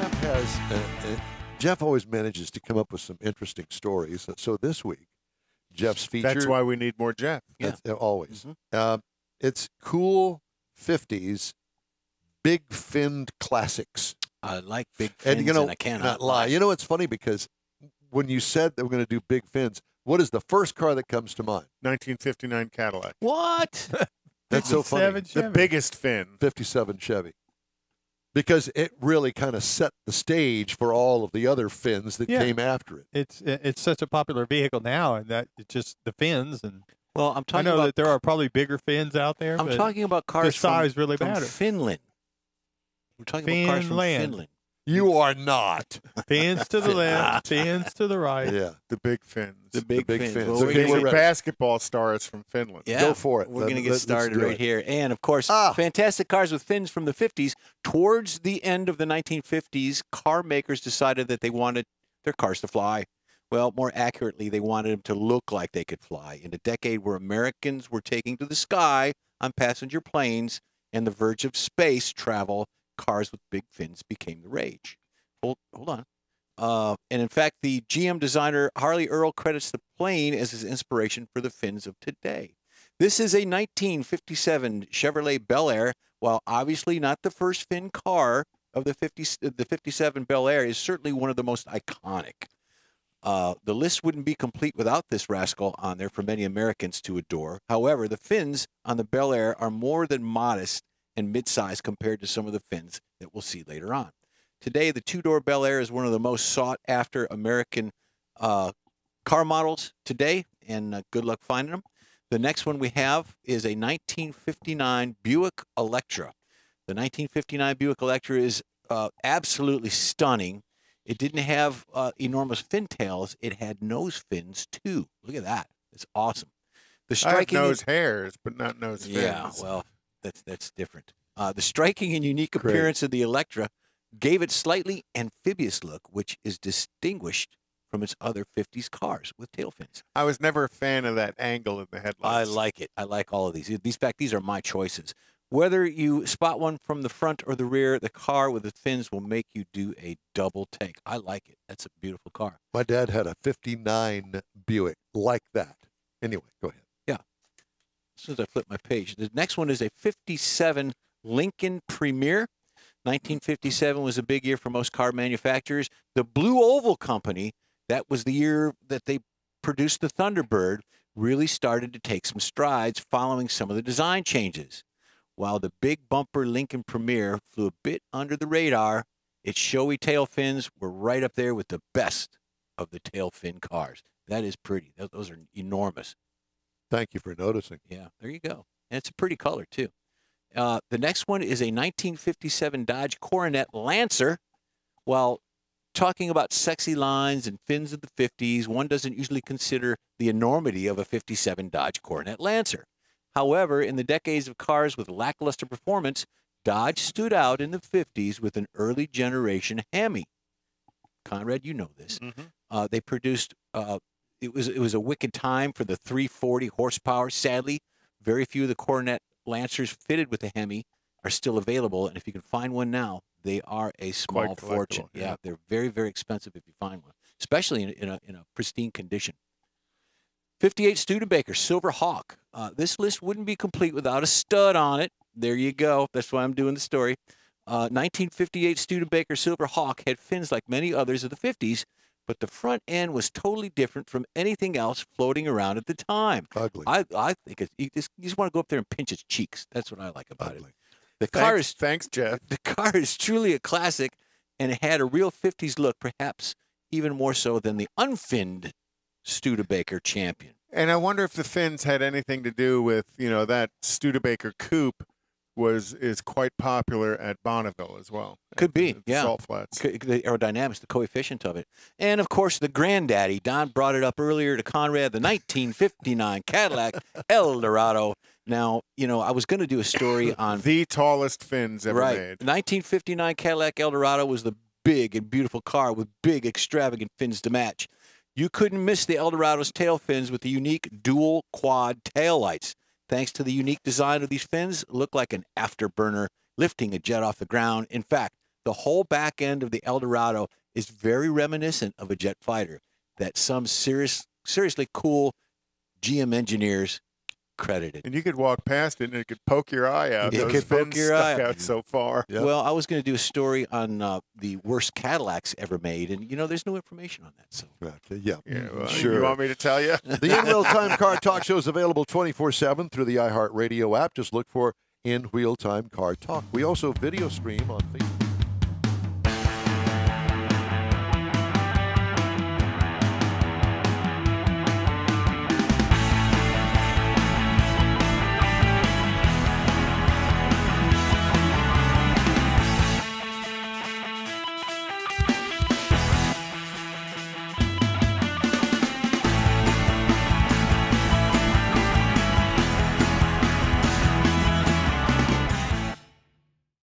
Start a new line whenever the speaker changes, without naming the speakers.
Jeff has, Jeff always manages to come up with some interesting stories. So this week, Jeff's feature.
That's why we need more Jeff.
Yeah, always. It's cool 50s big finned classics.
I like big fins, and I cannot lie.
You know, it's funny because when you said that we're going to do big fins, what is the first car that comes to mind?
1959 Cadillac.
What?
That's so funny.
The biggest fin.
57 Chevy. Because it really kind of set the stage for all of the other fins that came after it.
It's such a popular vehicle now, and that it's just the fins. And
well, I'm talking.
I know
about,
that there are probably bigger fins out there.
I'm talking about cars
the size really
from
matters.
Finland. We're talking about cars from Finland.
You are not.
Fins to the left, fins to the right.
Yeah,
the big fins.
The big fins.
Well,
okay, basketball stars from Finland.
Yeah,
go for it.
We're going to get started right here. And, of course, fantastic cars with fins from the 50s. Towards the end of the 1950s, car makers decided that they wanted their cars to fly. Well, more accurately, they wanted them to look like they could fly. In a decade where Americans were taking to the sky on passenger planes and the verge of space travel, cars with big fins became the rage. Hold on. And in fact, the GM designer Harley Earl credits the plane as his inspiration for the fins of today. This is a 1957 Chevrolet Bel Air. While obviously not the first fin car of the 57 Bel Air, is certainly one of the most iconic. The list wouldn't be complete without this rascal on there for many Americans to adore. However, the fins on the Bel Air are more than modest and mid-size compared to some of the fins that we'll see later on. Today, the two-door Bel Air is one of the most sought-after American car models today, and good luck finding them. The next one we have is a 1959 Buick Electra. The 1959 Buick Electra is absolutely stunning. It didn't have enormous fin tails. It had nose fins, too. Look at that. It's awesome. The striking
I have nose hairs, but not nose fins.
Yeah, well, that's different. The striking and unique appearance of the Electra gave it slightly amphibious look, which is distinguished from its other 50s cars with tail fins.
I was never a fan of that angle in the headlights.
I like it. I like all of these. In fact, these are my choices. Whether you spot one from the front or the rear, the car with the fins will make you do a double take. I like it. That's a beautiful car.
My dad had a 59 Buick like that. Anyway, go ahead.
Yeah. As soon as I flip my page. The next one is a 57 Lincoln Premier. 1957 was a big year for most car manufacturers. The Blue Oval Company, that was the year that they produced the Thunderbird, really started to take some strides following some of the design changes. While the big bumper Lincoln Premier flew a bit under the radar, its showy tail fins were right up there with the best of the tail fin cars. That is pretty. Those are enormous.
Thank you for noticing.
Yeah, there you go. And it's a pretty color, too. The next one is a 1957 Dodge Coronet Lancer. While talking about sexy lines and fins of the 50s, one doesn't usually consider the enormity of a 57 Dodge Coronet Lancer. However, in the decades of cars with lackluster performance, Dodge stood out in the 50s with an early generation Hemi. Conrad, you know this. They produced, it was a wicked time for the 340 horsepower. Sadly, very few of the Coronet Lancers fitted with the Hemi are still available, and if you can find one now, they are a small fortune. Yeah, they're very, very expensive if you find one, especially in a pristine condition. 58 Studebaker Silver Hawk. This list wouldn't be complete without a stud on it. There you go. That's why I'm doing the story. 1958 Studebaker Silver Hawk had fins like many others of the 50s, but the front end was totally different from anything else floating around at the time.
Ugly.
I think you just want to go up there and pinch its cheeks. That's what I like about
Ugly.
it. The car is
thanks, Jeff.
The car is truly a classic, and it had a real 50s look, perhaps even more so than the unfinned Studebaker Champion.
And I wonder if the fins had anything to do with, that Studebaker coupe is quite popular at Bonneville as well.
Could be, yeah.
Salt Flats.
The aerodynamics, the coefficient of it. And, of course, the granddaddy. Don brought it up earlier to Conrad, the 1959 Cadillac Eldorado. Now, I was going to do a story on
the tallest fins ever made.
The 1959 Cadillac Eldorado was the big and beautiful car with big, extravagant fins to match. You couldn't miss the Eldorado's tail fins with the unique dual quad taillights. Thanks to the unique design of these fins, look like an afterburner lifting a jet off the ground. In fact, the whole back end of the Eldorado is very reminiscent of a jet fighter that some seriously cool GM engineers credited.
And you could walk past it and it could poke your eye out.
It could poke your eye
out so far.
Yep.
Well, I was going to do a story on the worst Cadillacs ever made, and there's no information on that. So
yeah,
well,
sure.
You want me to tell you?
The In Wheel Time Car Talk Show is available 24/7 through the iHeartRadio app. Just look for In Wheel Time Car Talk. We also video stream on Facebook.